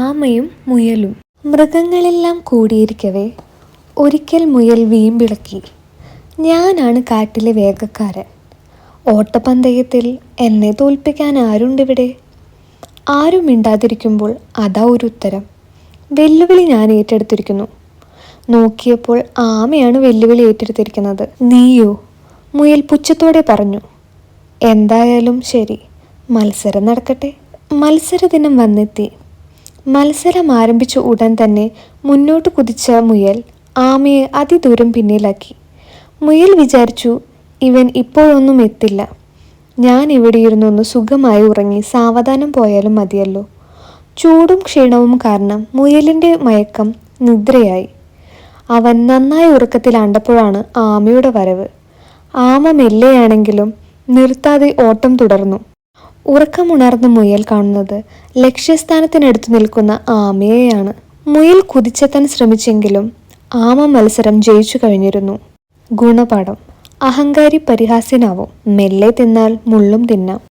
ആമയും മുയലും. മൃഗങ്ങളെല്ലാം കൂടിയിരിക്കവേ ഒരിക്കൽ മുയൽ വീമ്പിളക്കി, ഞാനാണ് കാട്ടിലെ വേഗക്കാരൻ. ഓട്ടപ്പന്തയത്തിൽ എന്നെ തോൽപ്പിക്കാൻ ആരുണ്ടിവിടെ? ആരും മിണ്ടാതിരിക്കുമ്പോൾ അതാ ഒരു ഉത്തരം. വെല്ലുവിളി ഞാൻ ഏറ്റെടുത്തിരിക്കുന്നു. നോക്കിയപ്പോൾ ആമയാണ് വെല്ലുവിളി ഏറ്റെടുത്തിരിക്കുന്നത്. നീയോ? മുയൽ പുച്ഛത്തോടെ പറഞ്ഞു. എന്തായാലും ശരി, മത്സരം നടക്കട്ടെ. മത്സരദിനം വന്നെത്തി. മത്സരം ആരംഭിച്ച ഉടൻ തന്നെ മുന്നോട്ട് കുതിച്ച മുയൽ ആമയെ അതിദൂരം പിന്നിലാക്കി. മുയൽ വിചാരിച്ചു, ഇവൻ ഇപ്പോഴൊന്നും എത്തില്ല. ഞാൻ ഇവിടെ ഇരുന്നൊന്ന് സുഖമായി ഉറങ്ങി സാവധാനം പോയാലും മതിയല്ലോ. ചൂടും ക്ഷീണവും കാരണം മുയലിൻ്റെ മയക്കം നിദ്രയായി. അവൻ നന്നായി ഉറക്കത്തിലാണ്ടപ്പോഴാണ് ആമയുടെ വരവ്. ആമ മെല്ലെയാണെങ്കിലും നിർത്താതെ ഓട്ടം തുടർന്നു. ഉറക്കമുണർന്ന മുയൽ കാണുന്നത് ലക്ഷ്യസ്ഥാനത്തിനടുത്ത് നിൽക്കുന്ന ആമയെയാണ്. മുയൽ കുതിച്ചെത്താൻ ശ്രമിച്ചെങ്കിലും ആമ മത്സരം ജയിച്ചു കഴിഞ്ഞിരുന്നു. ഗുണപാഠം: അഹങ്കാരി പരിഹാസ്യനാവും, മെല്ലെ തിന്നാൽ മുള്ളും തിന്നാം.